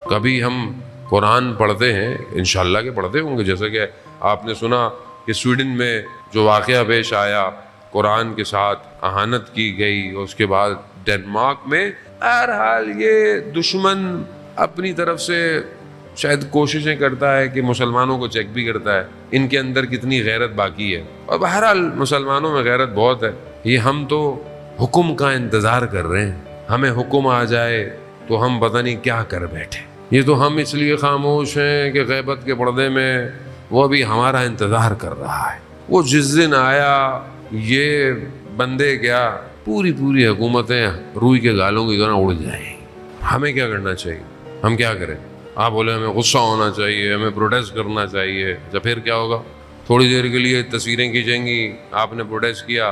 کبھی ہم قرآن پڑھتے ہیں، انشاءاللہ کہ پڑھتے ہوں گے، جیسا کہ آپ نے سنا کہ سویڈن میں جو واقعہ پیش آیا، قرآن کے ساتھ اہانت کی گئی، اس کے بعد ڈنمارک میں، بہرحال یہ دشمن اپنی طرف سے شاید کوششیں کرتا ہے کہ مسلمانوں کو چیک بھی کرتا ہے ان کے اندر کتنی غیرت باقی ہے، اور بہرحال مسلمانوں میں غیرت بہت ہے۔ یہ ہم تو حکم کا انتظار کر رہے ہیں، ہمیں حکم آ جائے تو ہم پتہ نہیں کیا کر بیٹھے۔ یہ تو ہم اس لیے خاموش ہیں کہ غیبت کے پردے میں وہ بھی ہمارا انتظار کر رہا ہے۔ وہ جس دن آیا یہ بندے کیا پوری حکومتیں روئی کے گالوں کی طرح اڑ جائیں۔ ہمیں کیا کرنا چاہیے؟ ہم کیا کریں؟ آپ بولے ہمیں غصہ ہونا چاہیے، ہمیں پروٹیسٹ کرنا چاہیے، جب پھر کیا ہوگا؟ تھوڑی دیر کے لیے تصویریں کھینچیں گی، آپ نے پروٹیسٹ کیا،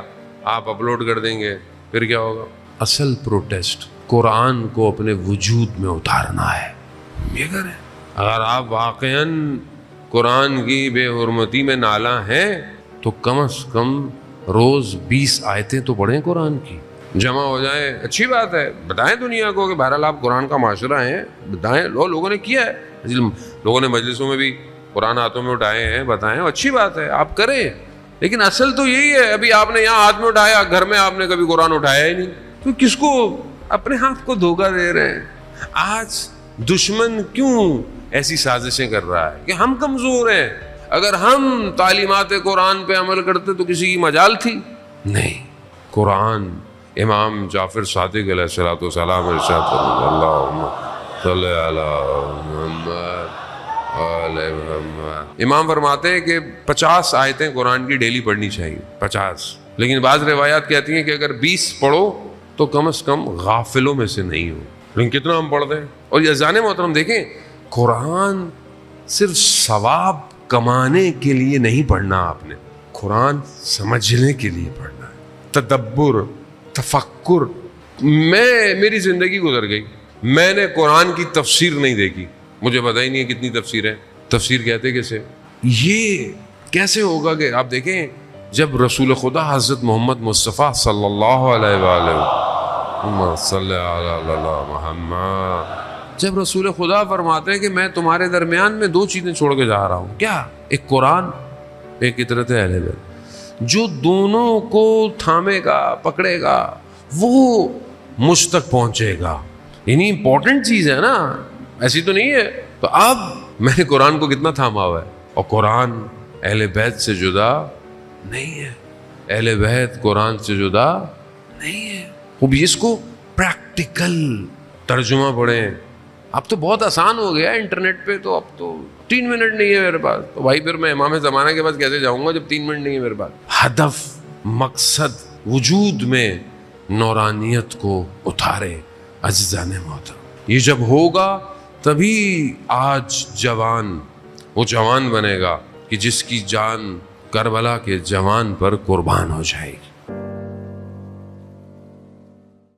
آپ اپلوڈ کر دیں گے، پھر کیا ہوگا؟ اصل پروٹیسٹ قرآن کو اپنے وجود میں اتارنا ہے، یہ کریں۔ اگر آپ واقعاً قرآن کی بے حرمتی میں نالاں ہیں تو کم از کم روز 20 آیتیں تو پڑھیں قرآن کی، جمع ہو جائیں، اچھی بات ہے، بتائیں دنیا کو کہ بہرحال آپ قرآن کا معاشرہ ہیں، بتائیں۔ لوگوں نے کیا ہے، لوگوں نے مجلسوں میں بھی قرآن ہاتھوں میں اٹھائے ہیں، بتائیں، اچھی بات ہے، آپ کریں، لیکن اصل تو یہی ہے۔ ابھی آپ نے یہاں ہاتھ میں اٹھایا، گھر میں آپ نے کبھی قرآن اٹھایا ہی نہیں، تو کس کو اپنے ہاتھ کو دھوکہ دے رہے ہیں؟ آج دشمن کیوں ایسی سازشیں کر رہا ہے کہ ہم کمزور ہیں؟ اگر ہم تعلیمات قرآن پہ عمل کرتے تو کسی کی مجال تھی؟ نہیں۔ قرآن امام جعفر صادق علیہ الصلوۃ والسلام ارشاد فرماتے ہیں، اللہم صلی علی محمد علی محمد، امام فرماتے ہیں کہ 50 آیتیں قرآن کی ڈیلی پڑھنی چاہیے، 50، لیکن بعض روایات کہتی ہیں کہ اگر 20 پڑھو تو کم از کم غافلوں میں سے نہیں ہو۔ لیکن کتنا ہم پڑھتے ہیں؟ اور یہ عزیزان محترم دیکھیں، قرآن صرف ثواب کمانے کے لیے نہیں پڑھنا، آپ نے قرآن سمجھنے کے لیے پڑھنا ہے، تدبر، تفکر۔ میری زندگی گزر گئی، میں نے قرآن کی تفسیر نہیں دیکھی، مجھے پتہ ہی نہیں ہے کتنی تفسیریں، تفسیر کہتے کیسے؟ یہ کیسے ہوگا کہ آپ دیکھیں جب رسول خدا حضرت محمد مصطفیٰ صلی اللہ علیہ وآلہ صلی علی محمد، جب رسول خدا فرماتے ہیں کہ میں تمہارے درمیان میں 2 چیزیں چھوڑ کے جا رہا ہوں، کیا؟ ایک قرآن، ایک اطرت اہل بیت۔ جو دونوں کو تھامے گا، پکڑے گا، وہ مجھ تک پہنچے گا۔ یعنی امپورٹنٹ چیز ہے نا، ایسی تو نہیں ہے۔ تو اب میں نے قرآن کو کتنا تھاما ہوا ہے، اور قرآن اہل بیت سے جدا نہیں ہے، اہل بیت قرآن سے جدا نہیں ہے۔ خوب اس کو پریکٹیکل ترجمہ پڑھیں۔ اب تو بہت آسان ہو گیا انٹرنیٹ پہ، تو اب تو 3 منٹ نہیں ہے میرے پاس، تو بھائی پھر میں امام زمانہ کے پاس کیسے جاؤں گا جب 3 منٹ نہیں ہے میرے پاس؟ ہدف، مقصد، وجود میں نورانیت کو اتارے عزیزان محترم۔ یہ جب ہوگا تبھی آج جوان وہ جوان بنے گا کہ جس کی جان کربلا کے جوان پر قربان ہو جائے گی۔